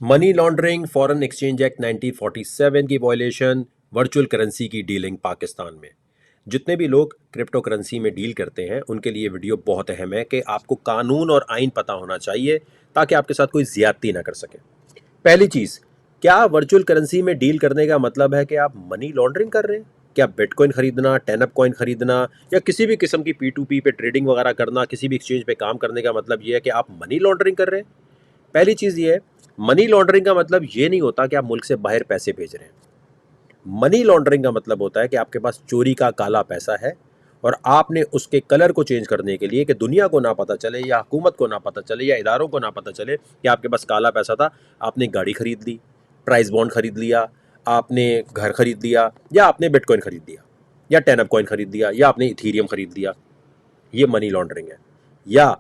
Money laundering, foreign exchange act 1947 की violation, virtual currency की dealing Pakistan में। जितने भी लोग क्रिप्टो करेंसी में डील करते हैं उनके लिए वीडियो बहुत अहम है कि आपको कानून और आइन पता होना चाहिए ताकि आपके साथ कोई ज्यादती ना कर सके। पहली चीज, क्या वर्चुअल करेंसी में डील करने का मतलब है कि आप मनी लॉन्ड्रिंग कर रहे हैं? क्या बिटकॉइन खरीदना, टेनअप कॉइन खरीदना या किसी भी किस्म की P2P पे ट्रेडिंग वगैरह करना, किसी भी एक्सचेंज पे काम करने का मतलब ये है कि आप मनी लॉन्ड्रिंग कर रहे हैं? पहली चीज ये है, मनी लॉन्ड्रिंग का मतलब ये नहीं होता कि आप मुल्क से बाहर पैसे भेज रहे हैं। मनी लॉन्ड्रिंग का मतलब होता है कि आपके पास चोरी का काला पैसा है और आपने उसके कलर को चेंज करने के लिए कि दुनिया को ना पता चले या हुकूमत को ना पता चले या इदारों को ना पता चले कि आपके पास काला पैसा था, आपने गाड़ी खरीद ली, प्राइस बॉन्ड खरीद लिया, आपने घर खरीद लिया, या आपने बिटकॉइन खरीद लिया, या टेनअप कॉइन खरीद लिया, या आपने इथीरियम खरीद लिया। ये मनी लॉन्ड्रिंग है। या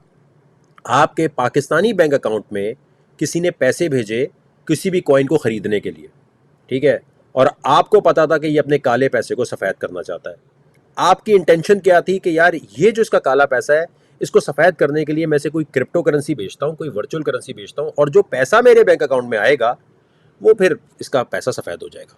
आपके पाकिस्तानी बैंक अकाउंट में किसी ने पैसे भेजे किसी भी कॉइन को खरीदने के लिए, ठीक है, और आपको पता था कि ये अपने काले पैसे को सफ़ेद करना चाहता है। आपकी इंटेंशन क्या थी कि यार ये जो इसका काला पैसा है इसको सफ़ेद करने के लिए मैं से कोई क्रिप्टो करेंसी बेचता हूँ, कोई वर्चुअल करेंसी बेचता हूँ, और जो पैसा मेरे बैंक अकाउंट में आएगा वो फिर इसका पैसा सफ़ेद हो जाएगा।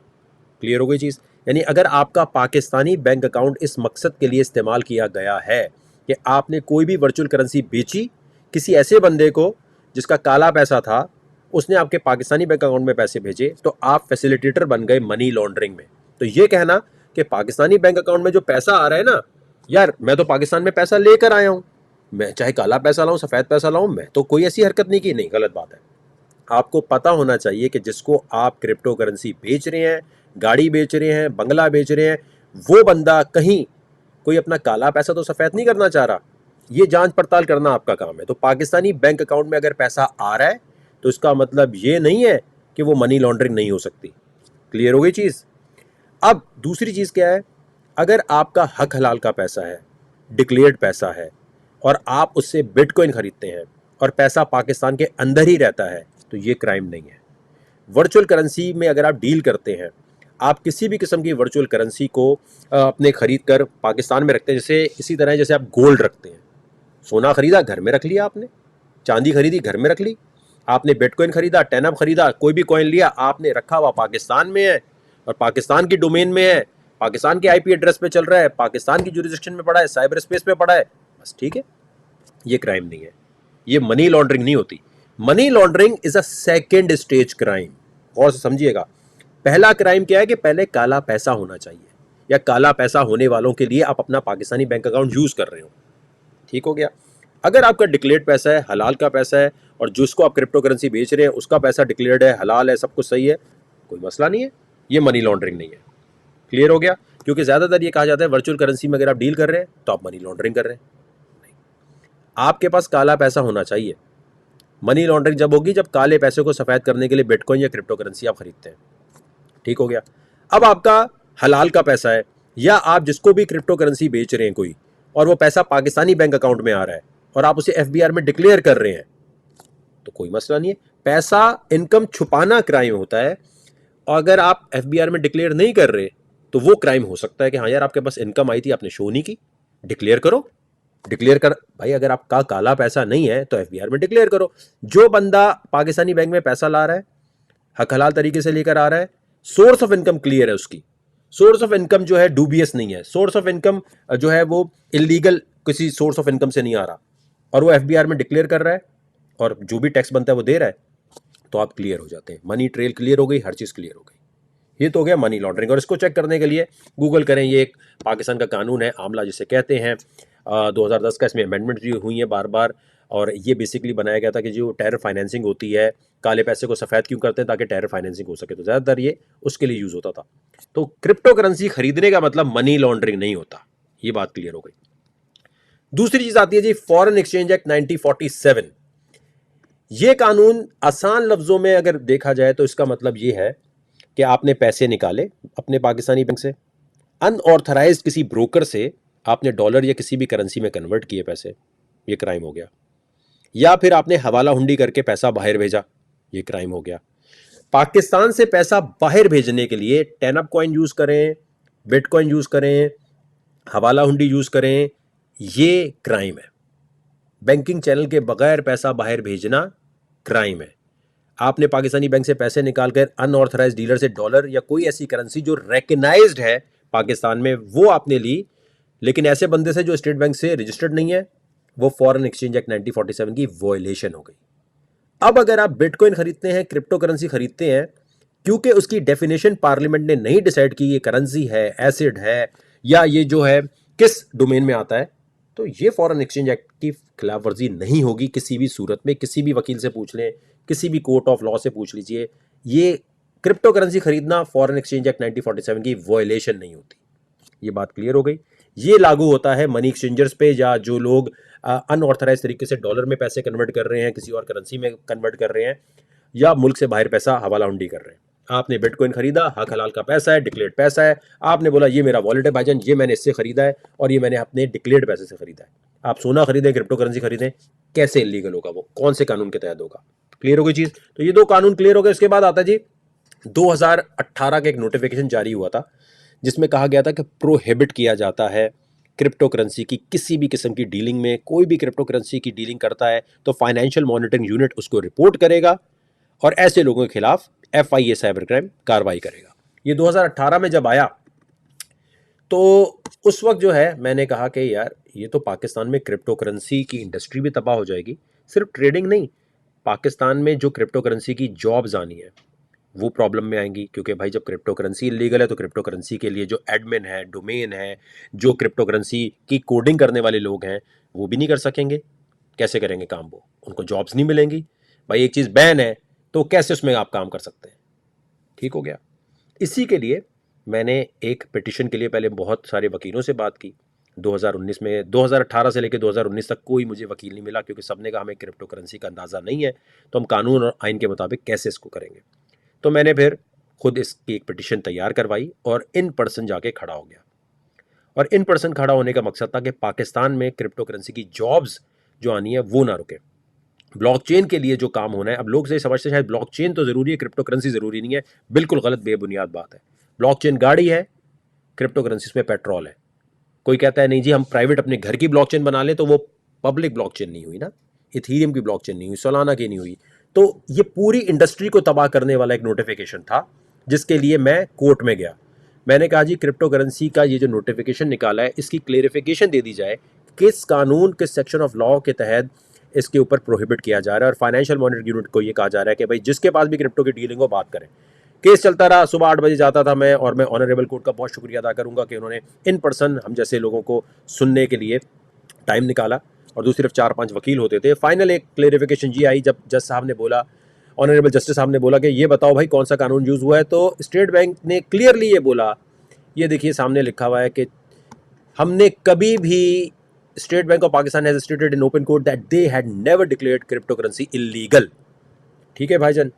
क्लियर हो गई चीज़? यानी अगर आपका पाकिस्तानी बैंक अकाउंट इस मकसद के लिए इस्तेमाल किया गया है कि आपने कोई भी वर्चुअल करेंसी बेची किसी ऐसे बंदे को जिसका काला पैसा था, उसने आपके पाकिस्तानी बैंक अकाउंट में पैसे भेजे, तो आप फैसिलिटेटर बन गए मनी लॉन्ड्रिंग में। तो ये कहना कि पाकिस्तानी बैंक अकाउंट में जो पैसा आ रहा है ना, यार मैं तो पाकिस्तान में पैसा लेकर आया हूं, मैं चाहे काला पैसा लाऊं सफ़ेद पैसा लाऊं, मैं तो कोई ऐसी हरकत नहीं की, नहीं, गलत बात है। आपको पता होना चाहिए कि जिसको आप क्रिप्टो करेंसी बेच रहे हैं, गाड़ी बेच रहे हैं, बंगला बेच रहे हैं, वो बंदा कहीं कोई अपना काला पैसा तो सफ़ेद नहीं करना चाह रहा। ये जांच पड़ताल करना आपका काम है। तो पाकिस्तानी बैंक अकाउंट में अगर पैसा आ रहा है तो इसका मतलब ये नहीं है कि वो मनी लॉन्ड्रिंग नहीं हो सकती। क्लियर हो गई चीज़? अब दूसरी चीज़ क्या है, अगर आपका हक हलाल का पैसा है, डिक्लेयर्ड पैसा है, और आप उससे बिटकॉइन खरीदते हैं और पैसा पाकिस्तान के अंदर ही रहता है, तो ये क्राइम नहीं है। वर्चुअल करेंसी में अगर आप डील करते हैं, आप किसी भी किस्म की वर्चुअल करेंसी को अपने खरीद कर पाकिस्तान में रखते हैं, जैसे इसी तरह जैसे आप गोल्ड रखते हैं। सोना खरीदा घर में रख लिया आपने, चांदी खरीदी घर में रख ली, आपने बिटकॉइन खरीदा, टेनअप खरीदा, कोई भी कॉइन लिया, आपने रखा हुआ पाकिस्तान में है और पाकिस्तान की डोमेन में है, पाकिस्तान के आईपी एड्रेस पे चल रहा है, पाकिस्तान की जुरिस्डिक्शन में पड़ा है, साइबर स्पेस पे पड़ा है, बस ठीक है। ये क्राइम नहीं है, ये मनी लॉन्ड्रिंग नहीं होती। Money laundering is a second stage crime. और समझिएगा, पहला क्राइम क्या है कि पहले काला पैसा होना चाहिए, या काला पैसा होने वालों के लिए आप अपना पाकिस्तानी बैंक अकाउंट यूज कर रहे हो। ठीक हो गया? अगर आपका डिक्लेयर्ड पैसा है, हलाल का पैसा है, और जिसको आप क्रिप्टो करेंसी बेच रहे हैं उसका पैसा डिक्लेयर्ड है, हलाल है, सब कुछ सही है, कोई मसला नहीं है, ये मनी लॉन्ड्रिंग नहीं है। क्लियर हो गया? क्योंकि ज्यादातर ये कहा जाता है वर्चुअल करेंसी में अगर आप डील कर रहे हैं तो आप मनी लॉन्ड्रिंग कर रहे हैं। आपके पास काला पैसा होना चाहिए। मनी लॉन्ड्रिंग जब होगी जब काले पैसे को सफेद करने के लिए बिटकॉइन या क्रिप्टो करेंसी आप खरीदते हैं। ठीक हो गया? अब आपका हलाल का पैसा है, या आप जिसको भी क्रिप्टो करेंसी बेच रहे हैं कोई, और वो पैसा पाकिस्तानी बैंक अकाउंट में आ रहा है और आप उसे एफबीआर में डिक्लेयर कर रहे हैं, तो कोई मसला नहीं है। पैसा इनकम छुपाना क्राइम होता है, और अगर आप एफबीआर में डिक्लेयर नहीं कर रहे तो वो क्राइम हो सकता है कि हाँ यार आपके पास इनकम आई थी, आपने शो नहीं की, डिक्लेयर करो। डिक्लेयर कर भाई, अगर आपका काला पैसा नहीं है तो एफबीआर में डिक्लेयर करो। जो बंदा पाकिस्तानी बैंक में पैसा ला रहा है, हक हलाल तरीके से लेकर आ रहा है, सोर्स ऑफ इनकम क्लियर है उसकी, सोर्स ऑफ इनकम जो है डूबियस नहीं है, सोर्स ऑफ इनकम जो है वो इलीगल किसी सोर्स ऑफ इनकम से नहीं आ रहा, और वो एफबीआर में डिक्लेयर कर रहा है और जो भी टैक्स बनता है वो दे रहा है, तो आप क्लियर हो जाते हैं। मनी ट्रेल क्लियर हो गई, हर चीज़ क्लियर हो गई। ये तो हो गया मनी लॉन्ड्रिंग। और इसको चेक करने के लिए गूगल करें, ये एक पाकिस्तान का कानून है, आमला जिसे कहते हैं, 2010 का, इसमें अमेंडमेंट भी हुई है बार बार। और ये बेसिकली बनाया गया था कि जो टेरर फाइनेंसिंग होती है, काले पैसे को सफ़ेद क्यों करते हैं, ताकि टेरर फाइनेंसिंग हो सके, तो ज़्यादातर ये उसके लिए यूज़ होता था। तो क्रिप्टो करेंसी खरीदने का मतलब मनी लॉन्ड्रिंग नहीं होता, ये बात क्लियर हो गई। दूसरी चीज़ आती है जी फॉरेन एक्सचेंज एक्ट 1947। ये कानून आसान लफ्ज़ों में अगर देखा जाए तो इसका मतलब ये है कि आपने पैसे निकाले अपने पाकिस्तानी बैंक से, अनऑथराइज्ड किसी ब्रोकर से आपने डॉलर या किसी भी करेंसी में कन्वर्ट किए पैसे, ये क्राइम हो गया। या फिर आपने हवाला हुंडी करके पैसा बाहर भेजा, ये क्राइम हो गया। पाकिस्तान से पैसा बाहर भेजने के लिए टेनअप कॉइन यूज करें, बिटकॉइन यूज करें, हवाला हुंडी यूज करें, ये क्राइम है। बैंकिंग चैनल के बगैर पैसा बाहर भेजना क्राइम है। आपने पाकिस्तानी बैंक से पैसे निकालकर अनऑथराइज डीलर से डॉलर या कोई ऐसी करेंसी जो रिकग्नाइज्ड है पाकिस्तान में वो आपने ली, लेकिन ऐसे बंदे से जो स्टेट बैंक से रजिस्टर्ड नहीं है, वो फॉरेन एक्सचेंज एक्ट 1947 की वॉयलेशन हो गई। अब अगर आप बिटकॉइन खरीदते हैं, क्रिप्टो करेंसी खरीदते हैं, क्योंकि उसकी डेफिनेशन पार्लियामेंट ने नहीं डिसाइड की ये करेंसी है, एसिड है, या ये जो है किस डोमेन में आता है, तो ये फॉरेन एक्सचेंज एक्ट की खिलाफ वर्जी नहीं होगी किसी भी सूरत में। किसी भी वकील से पूछ लें, किसी भी कोर्ट ऑफ लॉ से पूछ लीजिए, ये क्रिप्टो करेंसी खरीदना फॉरेन एक्सचेंज एक्ट 1947 की वॉयलेशन नहीं होती। ये बात क्लियर हो गई। ये लागू होता है मनी एक्सचेंजर्स पे, या जो लोग अनऑथराइज तरीके से डॉलर में पैसे कन्वर्ट कर रहे हैं, किसी और करेंसी में कन्वर्ट कर रहे हैं, या मुल्क से बाहर पैसा हवाला हुंडी कर रहे हैं। आपने बिटकॉइन खरीदा, हक हलाल का पैसा है, डिक्लेयर्ड पैसा है, आपने बोला ये मेरा वॉलेट है भाईजान, ये मैंने इससे खरीदा है और ये मैंने अपने डिक्लेयर्ड पैसे से खरीदा है। आप सोना खरीदें, क्रिप्टो करेंसी खरीदें, कैसे इलीगल होगा? वो कौन से कानून के तहत होगा? क्लियर हो गई चीज? तो ये दो कानून क्लियर हो गए। इसके बाद आता जी 2018 का एक नोटिफिकेशन जारी हुआ था जिसमें कहा गया था कि प्रोहिबिट किया जाता है क्रिप्टो करेंसी की किसी भी किस्म की डीलिंग में। कोई भी क्रिप्टो करेंसी की डीलिंग करता है तो फाइनेंशियल मॉनिटरिंग यूनिट उसको रिपोर्ट करेगा और ऐसे लोगों के खिलाफ FIA साइबर क्राइम कार्रवाई करेगा। ये 2018 में जब आया तो उस वक्त जो है मैंने कहा कि यार ये तो पाकिस्तान में क्रिप्टो करेंसी की इंडस्ट्री भी तबाह हो जाएगी। सिर्फ ट्रेडिंग नहीं, पाकिस्तान में जो क्रिप्टो करेंसी की जॉब्स आनी है वो प्रॉब्लम में आएंगी, क्योंकि भाई जब क्रिप्टो करेंसी इलीगल है तो क्रिप्टो करेंसी के लिए जो एडमिन है, डोमेन है, जो क्रिप्टो करेंसी की कोडिंग करने वाले लोग हैं वो भी नहीं कर सकेंगे। कैसे करेंगे काम? वो उनको जॉब्स नहीं मिलेंगी। भाई एक चीज़ बैन है तो कैसे उसमें आप काम कर सकते हैं? ठीक हो गया। इसी के लिए मैंने एक पिटिशन के लिए पहले बहुत सारे वकीलों से बात की 2019 में। 2018 से लेकर 2019 तक कोई मुझे वकील नहीं मिला, क्योंकि सबने कहा हमें क्रिप्टो करेंसी का अंदाज़ा नहीं है तो हम कानून और आइन के मुताबिक कैसे इसको करेंगे। तो मैंने फिर खुद इसकी एक पिटिशन तैयार करवाई और इन पर्सन जाके खड़ा हो गया। और इन पर्सन खड़ा होने का मकसद था कि पाकिस्तान में क्रिप्टो करेंसी की जॉब्स जो आनी है वो ना रुके। ब्लॉकचेन के लिए जो काम होना है, अब लोग से समझते हैं शायद ब्लॉकचेन तो ज़रूरी है, क्रिप्टो करेंसी ज़रूरी नहीं है। बिल्कुल गलत, बेबुनियाद बात है। ब्लॉकचेन गाड़ी है, क्रिप्टो करेंसी में पेट्रोल है। कोई कहता है नहीं जी हम प्राइवेट अपने घर की ब्लॉकचेन बना लें, तो वो पब्लिक ब्लॉकचेन नहीं हुई ना, इथीरियम की ब्लॉकचेन नहीं हुई, सोलाना की नहीं हुई। तो ये पूरी इंडस्ट्री को तबाह करने वाला एक नोटिफिकेशन था जिसके लिए मैं कोर्ट में गया। मैंने कहा जी क्रिप्टो करेंसी का ये जो नोटिफिकेशन निकाला है इसकी क्लेरिफिकेशन दे दी जाए, किस कानून, किस सेक्शन ऑफ लॉ के तहत इसके ऊपर प्रोहिबिट किया जा रहा है। और फाइनेंशियल मॉनिटरिंग यूनिट को ये कहा जा रहा है कि भाई जिसके पास भी क्रिप्टो की डीलिंग हो बात करें। केस चलता रहा, सुबह 8 बजे जाता था मैं, और मैं ऑनरेबल कोर्ट का बहुत शुक्रिया अदा करूंगा कि उन्होंने इन पर्सन हम जैसे लोगों को सुनने के लिए टाइम निकाला। और दूसरी तरफ 4-5 वकील होते थे। फाइनल एक क्लेरिफिकेशन जी आई जब जज साहब ने बोला, ऑनरेबल जस्टिस साहब ने बोला कि ये बताओ भाई कौन सा कानून यूज़ हुआ है। तो स्टेट बैंक ने क्लियरली ये बोला, ये देखिए सामने लिखा हुआ है कि हमने कभी भी, state bank of Pakistan has stated in open court that they had never declared crypto currency illegal. ठीक है भाईजान,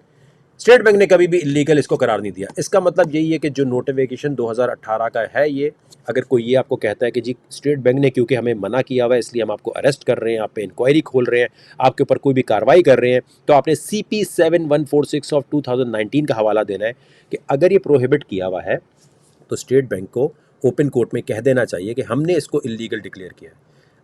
स्टेट बैंक ने कभी भी इलीगल इसको करार नहीं दिया। इसका मतलब यही है कि जो नोटिफिकेशन 2018 का है ये, अगर कोई ये आपको कहता है कि जी स्टेट बैंक ने क्योंकि हमें मना किया हुआ है इसलिए हम आपको अरेस्ट कर रहे हैं, आप पे इंक्वायरी खोल रहे हैं, आपके ऊपर कोई भी कार्रवाई कर रहे हैं, तो आपने CP 7146 ऑफ 2019 का हवाला देना है कि अगर ये प्रोहिबिट किया हुआ है तो स्टेट बैंक को ओपन कोर्ट में कह देना चाहिए कि हमने इसको इलीगल डिक्लेयर किया है।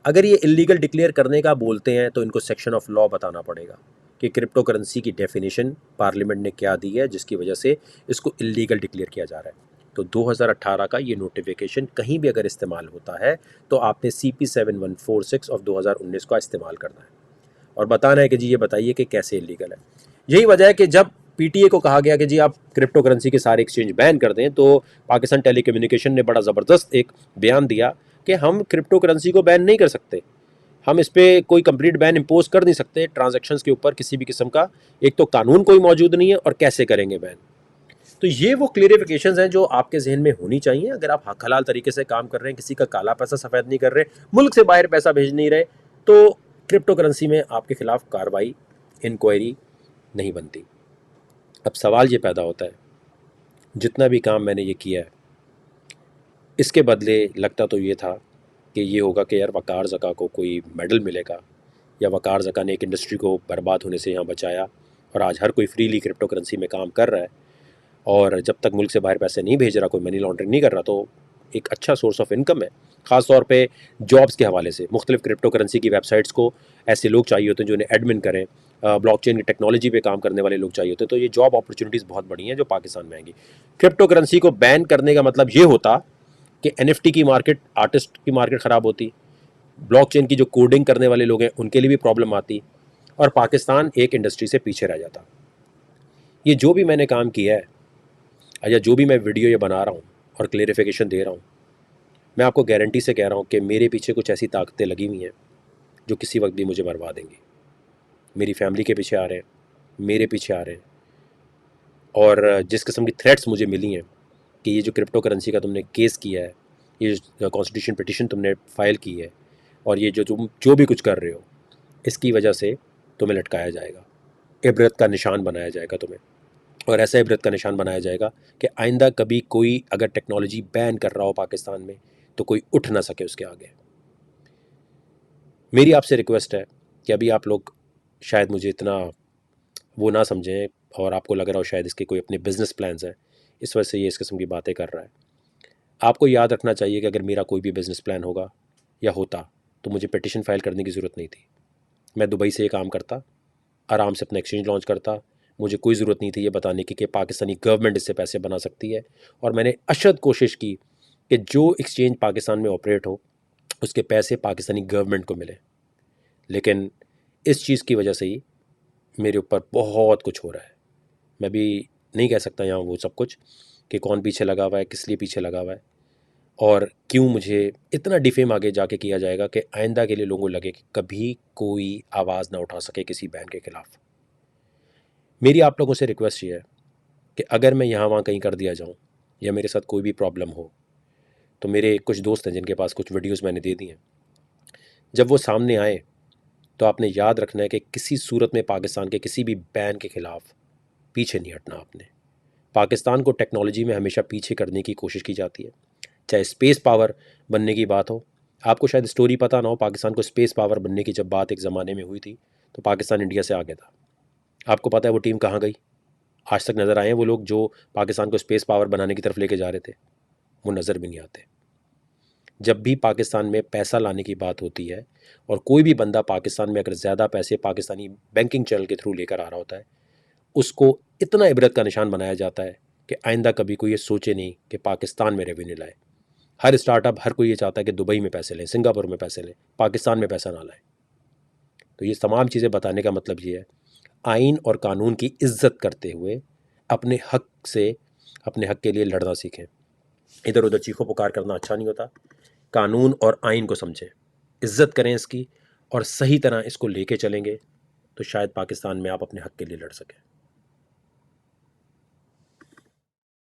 अगर ये इलीगल डिक्लेयर करने का बोलते हैं तो इनको सेक्शन ऑफ लॉ बताना पड़ेगा कि क्रिप्टो करेंसी की डेफिनेशन पार्लियामेंट ने क्या दी है जिसकी वजह से इसको इलीगल डिक्लेयर किया जा रहा है। तो 2018 का ये नोटिफिकेशन कहीं भी अगर इस्तेमाल होता है तो आपने CP 7146 ऑफ 2019 का इस्तेमाल करना है और बताना है कि जी ये बताइए कि कैसे इलीगल है। यही वजह है कि जब PTA को कहा गया कि जी आप क्रिप्टो करेंसी के सारे एक्सचेंज बैन कर दें, तो पाकिस्तान टेलीकम्युनिकेशन ने बड़ा ज़बरदस्त एक बयान दिया कि हम क्रिप्टो करेंसी को बैन नहीं कर सकते, हम इस पर कोई कंप्लीट बैन इम्पोज कर नहीं सकते ट्रांजैक्शंस के ऊपर किसी भी किस्म का। एक तो कानून कोई मौजूद नहीं है और कैसे करेंगे बैन। तो ये वो क्लियरिफिकेशंस हैं जो आपके जहन में होनी चाहिए। अगर आप हक हलाल तरीके से काम कर रहे हैं, किसी का काला पैसा सफ़ेद नहीं कर रहे, मुल्क से बाहर पैसा भेज नहीं रहे, तो क्रिप्टो करेंसी में आपके खिलाफ कार्रवाई, इंक्वायरी नहीं बनती। अब सवाल ये पैदा होता है, जितना भी काम मैंने ये किया है इसके बदले लगता तो ये था कि ये होगा कि यार वकार ज़का को कोई मेडल मिलेगा, या वकार ज़का ने एक इंडस्ट्री को बर्बाद होने से यहाँ बचाया और आज हर कोई फ्रीली क्रिप्टो करेंसी में काम कर रहा है। और जब तक मुल्क से बाहर पैसे नहीं भेज रहा, कोई मनी लॉन्ड्रिंग नहीं कर रहा, तो एक अच्छा सोर्स ऑफ इनकम है। ख़ास तौर पे जॉब्स के हवाले से मुख्तलिफ क्रिप्टो करेंसी की वेबसाइट्स को ऐसे लोग चाहिए होते हैं जो उन्हें एडमिन करें ब्लॉकचेन की टेक्नोलॉजी पे काम करने वाले लोग चाहिए होते हैं। तो ये जॉब अपॉर्चुनिटीज़ बहुत बड़ी हैं जो पाकिस्तान में आएंगी। क्रिप्टो करेंसी को बैन करने का मतलब ये होता कि एनएफटी की मार्केट, आर्टिस्ट की मार्केट ख़राब होती, ब्लॉकचेन की जो कोडिंग करने वाले लोग हैं उनके लिए भी प्रॉब्लम आती, और पाकिस्तान एक इंडस्ट्री से पीछे रह जाता। ये जो भी मैंने काम किया है या जो भी मैं वीडियो ये बना रहा हूँ और क्लेरिफिकेशन दे रहा हूँ, मैं आपको गारंटी से कह रहा हूँ कि मेरे पीछे कुछ ऐसी ताकतें लगी हुई हैं जो किसी वक्त भी मुझे मरवा देंगी। मेरी फैमिली के पीछे आ रहे हैं, मेरे पीछे आ रहे हैं, और जिस किस्म की थ्रेट्स मुझे मिली हैं कि ये जो क्रिप्टो करेंसी का तुमने केस किया है, ये जो कॉन्स्टिट्यूशन पिटिशन तुमने फाइल की है, और ये जो तुम जो भी कुछ कर रहे हो, इसकी वजह से तुम्हें लटकाया जाएगा, इबरत का निशान बनाया जाएगा तुम्हें। और ऐसा इबरत का निशान बनाया जाएगा कि आइंदा कभी कोई अगर टेक्नोलॉजी बैन कर रहा हो पाकिस्तान में तो कोई उठ ना सके उसके आगे। मेरी आपसे रिक्वेस्ट है कि अभी आप लोग शायद मुझे इतना वो ना समझें, और आपको लग रहा हो शायद इसके कोई अपने बिजनेस प्लान्स हैं, इस वजह से ये इस किस्म की बातें कर रहा है। आपको याद रखना चाहिए कि अगर मेरा कोई भी बिज़नेस प्लान होगा या होता तो मुझे पिटिशन फाइल करने की ज़रूरत नहीं थी। मैं दुबई से ये काम करता, आराम से अपना एक्सचेंज लॉन्च करता। मुझे कोई ज़रूरत नहीं थी ये बताने की कि पाकिस्तानी गवर्नमेंट इससे पैसे बना सकती है, और मैंने अशद कोशिश की कि जो एक्सचेंज पाकिस्तान में ऑपरेट हो उसके पैसे पाकिस्तानी गवर्नमेंट को मिले। लेकिन इस चीज़ की वजह से ही मेरे ऊपर बहुत कुछ हो रहा है। मैं भी नहीं कह सकता यहाँ वो सब कुछ कि कौन पीछे लगा हुआ है, किस लिए पीछे लगा हुआ है, और क्यों मुझे इतना डिफेम आगे जाके किया जाएगा कि आइंदा के लिए लोगों को लगे कि कभी कोई आवाज़ ना उठा सके किसी बैन के ख़िलाफ़। मेरी आप लोगों से रिक्वेस्ट ये है कि अगर मैं यहाँ वहाँ कहीं कर दिया जाऊँ या मेरे साथ कोई भी प्रॉब्लम हो, तो मेरे कुछ दोस्त हैं जिनके पास कुछ वीडियोस मैंने दे दी हैं, जब वो सामने आए तो आपने याद रखना है कि किसी सूरत में पाकिस्तान के किसी भी बैन के ख़िलाफ़ पीछे नहीं हटना आपने। पाकिस्तान को टेक्नोलॉजी में हमेशा पीछे करने की कोशिश की जाती है, चाहे स्पेस पावर बनने की बात हो। आपको शायद स्टोरी पता ना हो, पाकिस्तान को स्पेस पावर बनने की जब बात एक ज़माने में हुई थी तो पाकिस्तान इंडिया से आगे था। आपको पता है वो टीम कहाँ गई? आज तक नज़र आए हैं वो लोग जो पाकिस्तान को स्पेस पावर बनाने की तरफ लेके जा रहे थे? वो नज़र भी नहीं आते। जब भी पाकिस्तान में पैसा लाने की बात होती है और कोई भी बंदा पाकिस्तान में अगर ज़्यादा पैसे पाकिस्तानी बैंकिंग चैनल के थ्रू लेकर आ रहा होता है, उसको इतना इबरत का निशान बनाया जाता है कि आइंदा कभी कोई ये सोचे नहीं कि पाकिस्तान में रेवेन्यू लाए। हर स्टार्टअप, हर कोई ये चाहता है कि दुबई में पैसे लें, सिंगापुर में पैसे लें, पाकिस्तान में पैसा ना लाएं। तो ये तमाम चीज़ें बताने का मतलब ये है, आइन और कानून की इज्जत करते हुए अपने हक से, अपने हक के लिए लड़ना सीखें। इधर उधर चीखों पुकार करना अच्छा नहीं होता। कानून और आइन को समझें, इज्जत करें इसकी, और सही तरह इसको लेके चलेंगे तो शायद पाकिस्तान में आप अपने हक के लिए लड़ सकें।